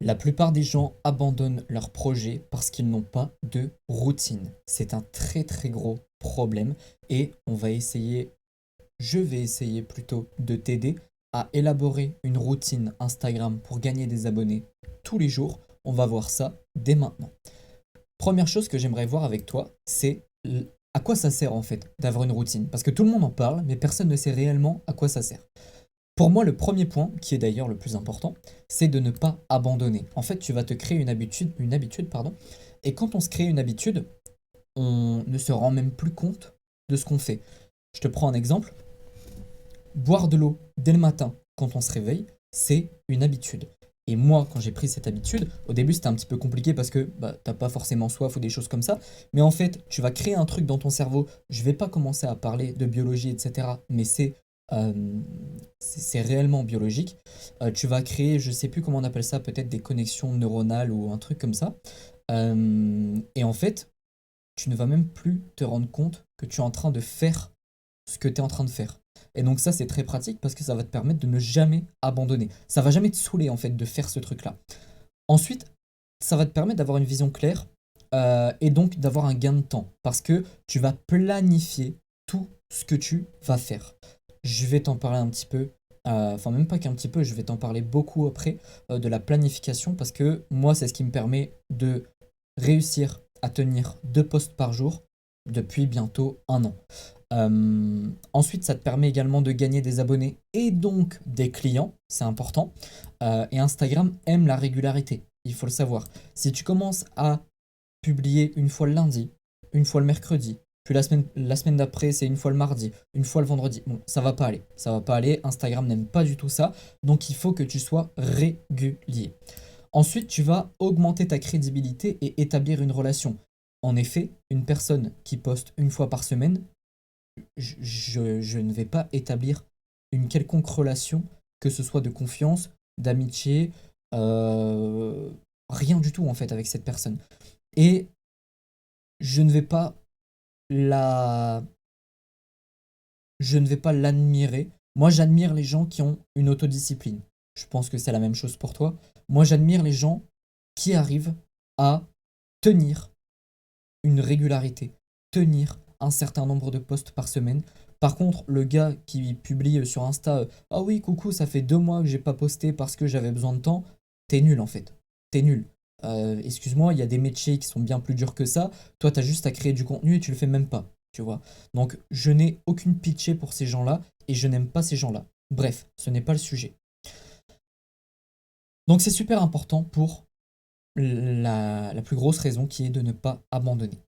La plupart des gens abandonnent leur projet parce qu'ils n'ont pas de routine. C'est un très très gros problème et je vais essayer plutôt de t'aider à élaborer une routine Instagram pour gagner des abonnés tous les jours. On va voir ça dès maintenant. Première chose que j'aimerais voir avec toi, c'est à quoi ça sert en fait d'avoir une routine. Parce que tout le monde en parle, mais personne ne sait réellement à quoi ça sert. Pour moi, le premier point, qui est d'ailleurs le plus important, c'est de ne pas abandonner. En fait, tu vas te créer une habitude, pardon. Et quand on se crée une habitude, on ne se rend même plus compte de ce qu'on fait. Je te prends un exemple. Boire de l'eau dès le matin quand on se réveille, c'est une habitude. Et moi, quand j'ai pris cette habitude, au début c'était un petit peu compliqué parce que t'as pas forcément soif ou des choses comme ça. Mais en fait, tu vas créer un truc dans ton cerveau. Je vais pas commencer à parler de biologie, etc. Mais euh, c'est réellement biologique. Tu vas créer, je sais plus comment on appelle ça, peut-être des connexions neuronales ou un truc comme ça. Et en fait, tu ne vas même plus te rendre compte que tu es en train de faire ce que tu es en train de faire. Et donc ça, c'est très pratique parce que ça va te permettre de ne jamais abandonner. Ça va jamais te saouler en fait de faire ce truc-là. Ensuite, ça va te permettre d'avoir une vision claire et donc d'avoir un gain de temps parce que tu vas planifier tout ce que tu vas faire. Je vais t'en parler un petit peu, enfin même pas qu'un petit peu, je vais t'en parler beaucoup après de la planification parce que moi, c'est ce qui me permet de réussir à tenir 2 posts par jour depuis bientôt un an. Ensuite, ça te permet également de gagner des abonnés et donc des clients, c'est important. Et Instagram aime la régularité, il faut le savoir. Si tu commences à publier une fois le lundi, une fois le mercredi, puis la semaine d'après, c'est une fois le mardi, une fois le vendredi. Bon, ça va pas aller. Ça va pas aller. Instagram n'aime pas du tout ça. Donc, il faut que tu sois régulier. Ensuite, tu vas augmenter ta crédibilité et établir une relation. En effet, une personne qui poste une fois par semaine, je ne vais pas établir une quelconque relation, que ce soit de confiance, d'amitié, euh, rien du tout en fait avec cette personne. Et je ne vais pas la, je ne vais pas l'admirer. Moi, j'admire les gens qui ont une autodiscipline. Je pense que c'est la même chose pour toi. Moi, j'admire les gens qui arrivent à tenir une régularité, tenir un certain nombre de posts par semaine. Par contre, le gars qui publie sur Insta ah oui, coucou, ça fait 2 mois que j'ai pas posté parce que j'avais besoin de temps, t'es nul en fait. T'es nul. Excuse-moi, il y a des métiers qui sont bien plus durs que ça. Toi, t'as juste à créer du contenu et tu le fais même pas. Tu vois. Donc, je n'ai aucune pitié pour ces gens-là et je n'aime pas ces gens-là. Bref, ce n'est pas le sujet. Donc, c'est super important pour la plus grosse raison qui est de ne pas abandonner.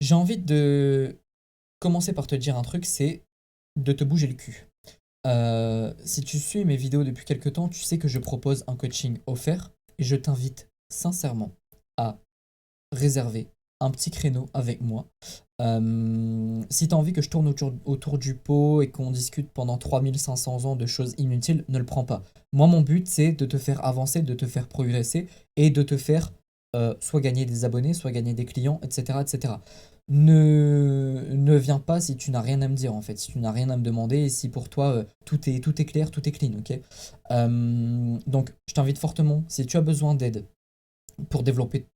J'ai envie de commencer par te dire un truc, c'est de te bouger le cul. Si tu suis mes vidéos depuis quelques temps, tu sais que je propose un coaching offert et je t'invite sincèrement à réserver un petit créneau avec moi. Si tu as envie que je tourne autour du pot et qu'on discute pendant 3500 ans de choses inutiles, ne le prends pas. Moi, mon but, c'est de te faire avancer, de te faire progresser et de te faire soit gagner des abonnés, soit gagner des clients, etc. etc. Ne viens pas si tu n'as rien à me dire en fait, si tu n'as rien à me demander et si pour toi tout est clair, tout est clean, ok. Donc je t'invite fortement, si tu as besoin d'aide pour développer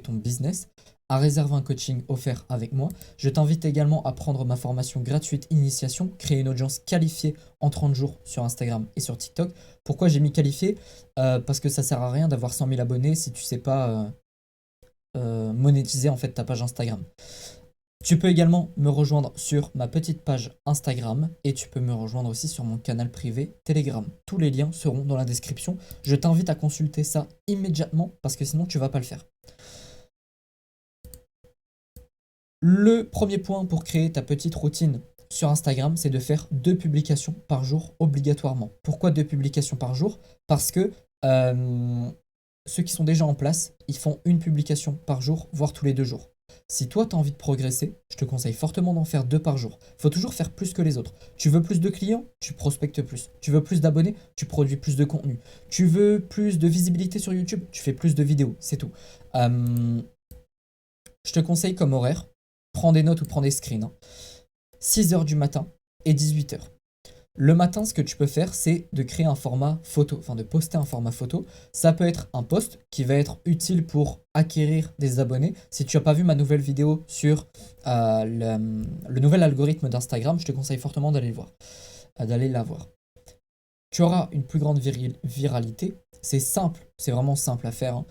ton business, à réserver un coaching offert avec moi. Je t'invite également à prendre ma formation gratuite Initiation, créer une audience qualifiée en 30 jours sur Instagram et sur TikTok. Pourquoi j'ai mis qualifié? Parce que ça sert à rien d'avoir 100 000 abonnés si tu sais pas monétiser en fait ta page Instagram. Tu peux également me rejoindre sur ma petite page Instagram et tu peux me rejoindre aussi sur mon canal privé Telegram. Tous les liens seront dans la description. Je t'invite à consulter ça immédiatement parce que sinon tu vas pas le faire. Le premier point pour créer ta petite routine sur Instagram, c'est de faire 2 publications par jour obligatoirement. Pourquoi 2 publications par jour? Parce que euh, ceux qui sont déjà en place, ils font une publication par jour, voire tous les 2 jours. Si toi, tu as envie de progresser, je te conseille fortement d'en faire 2 par jour. Il faut toujours faire plus que les autres. Tu veux plus de clients, tu prospectes plus. Tu veux plus d'abonnés, tu produis plus de contenu. Tu veux plus de visibilité sur YouTube, tu fais plus de vidéos, c'est tout. Euh, je te conseille comme horaire, prends des notes ou prends des screens, hein. 6 heures du matin et 18 heures. Le matin, ce que tu peux faire, c'est de créer un format photo, enfin de poster un format photo. Ça peut être un post qui va être utile pour acquérir des abonnés. Si tu n'as pas vu ma nouvelle vidéo sur le nouvel algorithme d'Instagram, je te conseille fortement d'aller le voir, d'aller la voir. Tu auras une plus grande viralité. C'est simple, c'est vraiment simple à faire, hein.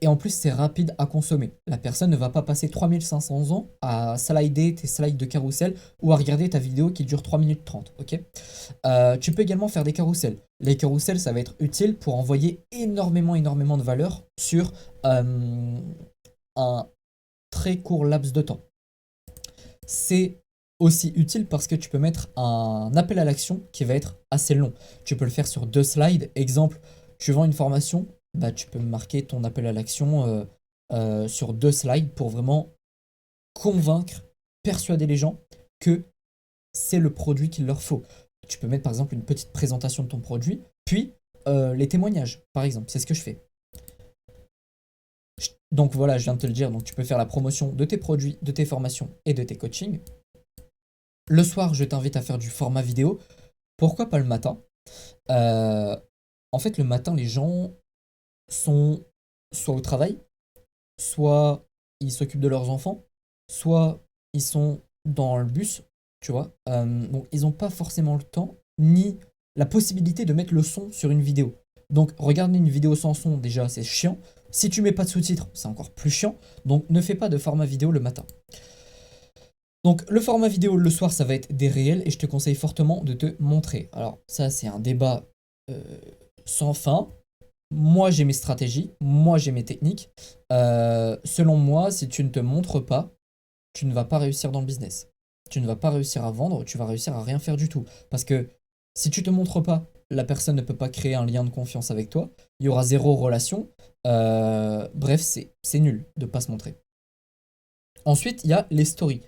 Et en plus, c'est rapide à consommer. La personne ne va pas passer 3500 ans à slider tes slides de carrousel ou à regarder ta vidéo qui dure 3 minutes 30. Ok. Tu peux également faire des carousels. Les carousels, ça va être utile pour envoyer énormément de valeur sur un très court laps de temps. C'est aussi utile parce que tu peux mettre un appel à l'action qui va être assez long. Tu peux le faire sur 2 slides. Exemple, tu vends une formation, bah, tu peux marquer ton appel à l'action sur 2 slides pour vraiment convaincre, persuader les gens que c'est le produit qu'il leur faut. Tu peux mettre par exemple une petite présentation de ton produit, puis les témoignages, par exemple. C'est ce que je fais. Donc voilà, je viens de te le dire, donc tu peux faire la promotion de tes produits, de tes formations et de tes coachings. Le soir, je t'invite à faire du format vidéo. Pourquoi pas le matin? Euh, En fait, le matin, les gens sont soit au travail, soit ils s'occupent de leurs enfants, soit ils sont dans le bus, tu vois. Donc, ils n'ont pas forcément le temps ni la possibilité de mettre le son sur une vidéo. Donc, regarder une vidéo sans son, déjà, c'est chiant. Si tu mets pas de sous-titres, c'est encore plus chiant. Donc, ne fais pas de format vidéo le matin. Donc le format vidéo le soir, ça va être des réels et je te conseille fortement de te montrer. Alors ça, c'est un débat euh, sans fin. Moi, j'ai mes stratégies, moi, j'ai mes techniques. Selon moi, si tu ne te montres pas, tu ne vas pas réussir dans le business. Tu ne vas pas réussir à vendre, tu vas réussir à rien faire du tout. Parce que si tu te montres pas, la personne ne peut pas créer un lien de confiance avec toi. Il y aura zéro relation. Bref, c'est nul de pas se montrer. Ensuite, il y a les stories.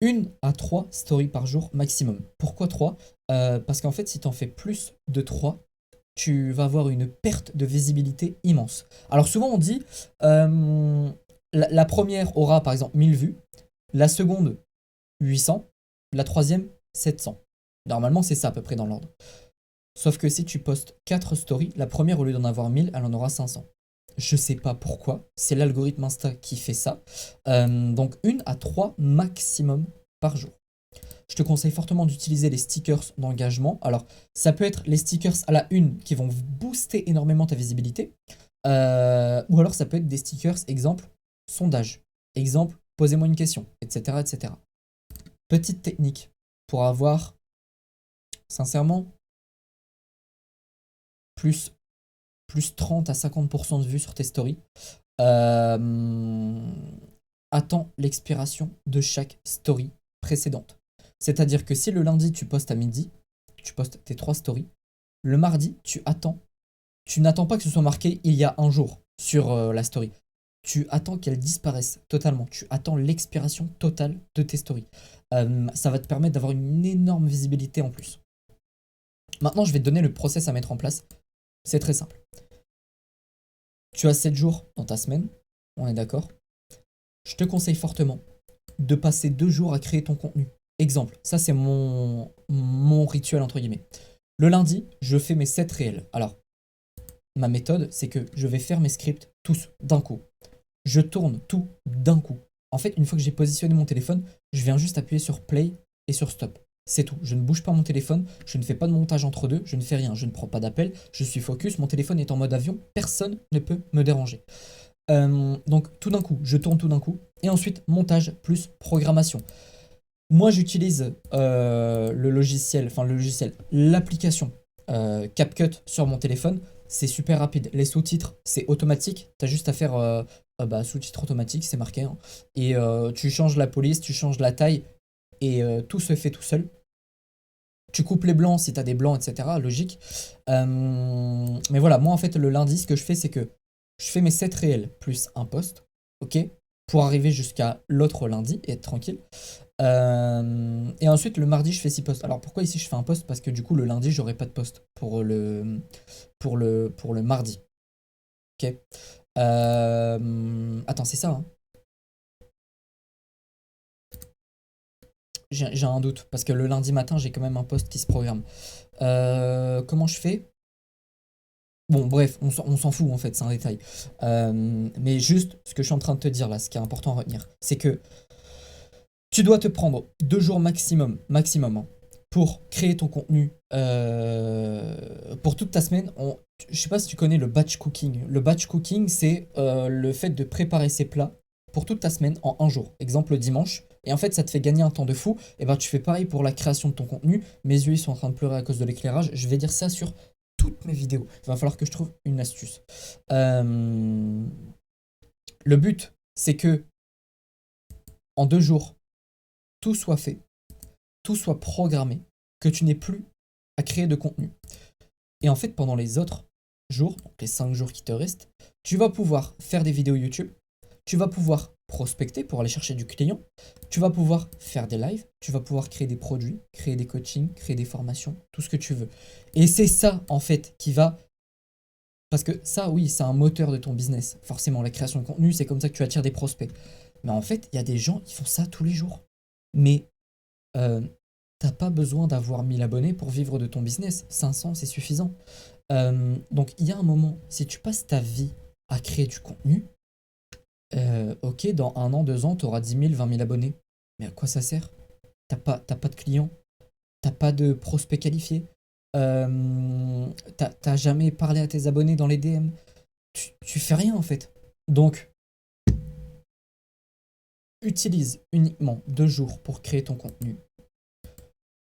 1 à 3 stories par jour maximum. Pourquoi 3? Parce qu'en fait, si tu en fais plus de 3, tu vas avoir une perte de visibilité immense. Alors souvent on dit, la première aura par exemple 1000 vues, la seconde 800, la troisième 700. Normalement c'est ça à peu près dans l'ordre. Sauf que si tu postes 4 stories, la première au lieu d'en avoir 1000, elle en aura 500. Je sais pas pourquoi, c'est l'algorithme Insta qui fait ça. Donc 1 à 3 maximum par jour. Je te conseille fortement d'utiliser les stickers d'engagement. Alors, ça peut être les stickers à la une qui vont booster énormément ta visibilité. Ou alors, ça peut être des stickers, exemple, sondage. Exemple, posez-moi une question, etc., etc. Petite technique pour avoir, sincèrement, plus, plus 30 à 50% de vues sur tes stories. Attends l'expiration de chaque story précédente. C'est-à-dire que si le lundi tu postes à midi, tu postes tes 3 stories, le mardi tu attends. Tu n'attends pas que ce soit marqué il y a un jour sur la story. Tu attends qu'elles disparaissent totalement. Tu attends l'expiration totale de tes stories. Ça va te permettre d'avoir une énorme visibilité en plus. Maintenant, je vais te donner le process à mettre en place. C'est très simple. Tu as 7 jours dans ta semaine, on est d'accord? Je te conseille fortement de passer 2 jours à créer ton contenu. Exemple, ça c'est mon rituel entre guillemets. Le lundi, je fais mes 7 réels. Alors, ma méthode, c'est que je vais faire mes scripts tous d'un coup. Je tourne tout d'un coup. En fait, une fois que j'ai positionné mon téléphone, je viens juste appuyer sur play et sur stop. C'est tout. Je ne bouge pas mon téléphone, je ne fais pas de montage entre deux, je ne fais rien, je ne prends pas d'appel, je suis focus, mon téléphone est en mode avion, personne ne peut me déranger. Donc tout d'un coup, je tourne tout d'un coup. Et ensuite, montage plus programmation. Moi, j'utilise l'application CapCut sur mon téléphone. C'est super rapide. Les sous-titres, c'est automatique. Tu as juste à faire sous-titres automatiques, c'est marqué, hein. Et tu changes la police, tu changes la taille, et tout se fait tout seul. Tu coupes les blancs si tu as des blancs, etc. Logique. Mais voilà, moi en fait, le lundi, ce que je fais, c'est que je fais mes 7 réels plus un post, ok, pour arriver jusqu'à l'autre lundi et être tranquille. Et ensuite, le mardi, je fais 6 posts. Alors pourquoi ici je fais un post? Parce que du coup, le lundi, j'aurai pas de post pour le mardi. Ok. Attends, c'est ça, hein. j'ai un doute, parce que le lundi matin, j'ai quand même un post qui se programme. Comment je fais? Bon, bref, on s'en fout en fait, c'est un détail. Mais juste, ce que je suis en train de te dire là, ce qui est important à retenir, c'est que tu dois te prendre 2 jours maximum, hein, pour créer ton contenu pour toute ta semaine. Je sais pas si tu connais le batch cooking. Le batch cooking, c'est le fait de préparer ses plats pour toute ta semaine en un jour. Exemple le dimanche. Et en fait, ça te fait gagner un temps de fou. Et ben, tu fais pareil pour la création de ton contenu. Mes yeux, ils sont en train de pleurer à cause de l'éclairage. Je vais dire ça sur toutes mes vidéos. Il va falloir que je trouve une astuce. Le but, c'est que en 2 jours, tout soit fait, tout soit programmé, que tu n'aies plus à créer de contenu. Et en fait, pendant les autres jours, donc les 5 jours qui te restent, tu vas pouvoir faire des vidéos YouTube, tu vas pouvoir prospecter pour aller chercher du client, tu vas pouvoir faire des lives, tu vas pouvoir créer des produits, créer des coachings, créer des formations, tout ce que tu veux. Et c'est ça, en fait, qui va... Parce que ça, oui, c'est un moteur de ton business. Forcément, la création de contenu, c'est comme ça que tu attires des prospects. Mais en fait, il y a des gens qui font ça tous les jours. Mais euh, t'as pas besoin d'avoir 1000 abonnés pour vivre de ton business. 500, c'est suffisant. Donc, il y a un moment, si tu passes ta vie à créer du contenu, ok, dans 1 an, 2 ans, tu auras 10 000, 20 000 abonnés. Mais à quoi ça sert? T'as pas de clients, t'as pas de prospects qualifiés, t'as jamais parlé à tes abonnés dans les DM. Tu fais rien en fait. Donc, utilise uniquement 2 jours pour créer ton contenu.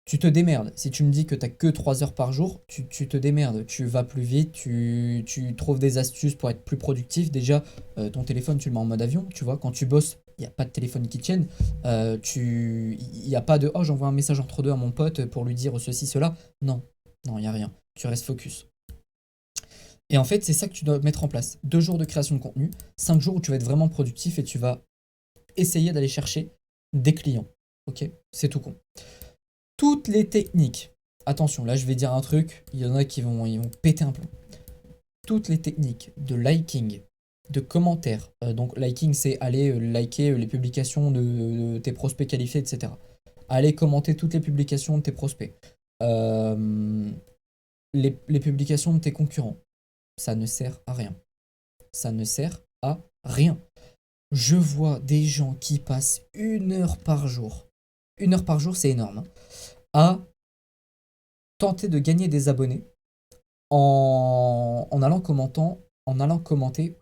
Tu te démerdes. Si tu me dis que t'as que 3 heures par jour, tu te démerdes. Tu vas plus vite, tu trouves des astuces pour être plus productif. Déjà, ton téléphone, tu le mets en mode avion. Tu vois, quand tu bosses, il n'y a pas de téléphone qui tienne. Il n'y a pas de oh, j'envoie un message entre deux à mon pote pour lui dire ceci, cela. Non, non, il n'y a rien. Tu restes focus. Et en fait, c'est ça que tu dois mettre en place. 2 jours de création de contenu, 5 jours où tu vas être vraiment productif et tu vas essayer d'aller chercher des clients. Ok? C'est tout con. Toutes les techniques, attention, là je vais dire un truc, il y en a qui ils vont péter un plomb. Toutes les techniques de liking, de commentaires, donc liking c'est aller liker les publications de tes prospects qualifiés, etc. Aller commenter toutes les publications de tes prospects. Les publications de tes concurrents, ça ne sert à rien. Ça ne sert à rien. Je vois des gens qui passent 1 heure par jour. 1 heure par jour, c'est énorme, hein, à tenter de gagner des abonnés en allant commenter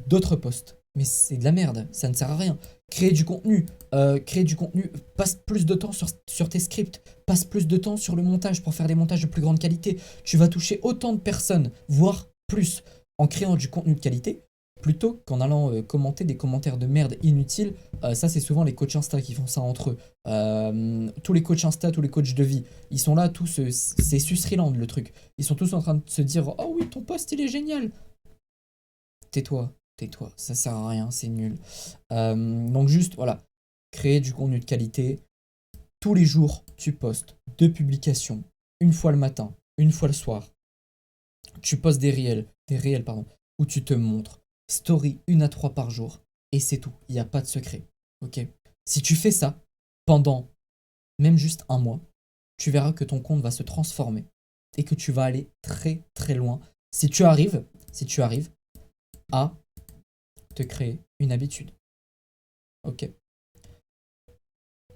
d'autres posts. Mais c'est de la merde, ça ne sert à rien. Créer du contenu, passe plus de temps sur tes scripts, passe plus de temps sur le montage pour faire des montages de plus grande qualité. Tu vas toucher autant de personnes, voire plus, en créant du contenu de qualité, plutôt qu'en allant commenter des commentaires de merde inutiles. Ça, c'est souvent les coachs Insta qui font ça entre eux. Tous les coachs Insta, tous les coachs de vie, ils sont là tous, c'est Susriland le truc. Ils sont tous en train de se dire oh oui, ton post il est génial. Tais-toi, tais-toi, ça sert à rien, c'est nul. Donc juste, voilà, créer du contenu de qualité. Tous les jours, tu postes 2 publications, une fois le matin, une fois le soir. Tu postes des réels, pardon, où tu te montres. Story 1 à 3 par jour, et c'est tout, il n'y a pas de secret. Ok? Si tu fais ça pendant même juste 1 mois, tu verras que ton compte va se transformer et que tu vas aller très très loin si tu arrives à te créer une habitude. Ok.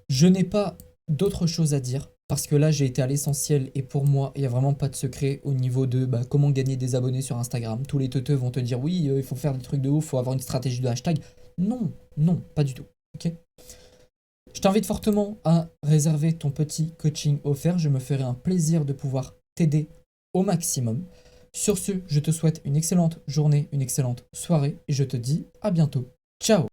Je n'ai pas d'autre chose à dire parce que là j'ai été à l'essentiel et pour moi il n'y a vraiment pas de secret au niveau de comment gagner des abonnés sur Instagram. Tous les teuteux vont te dire oui, il faut faire des trucs de ouf, il faut avoir une stratégie de hashtag. Non, non, pas du tout. Ok. Je t'invite fortement à réserver ton petit coaching offert. Je me ferai un plaisir de pouvoir t'aider au maximum. Sur ce, je te souhaite une excellente journée, une excellente soirée et je te dis à bientôt. Ciao!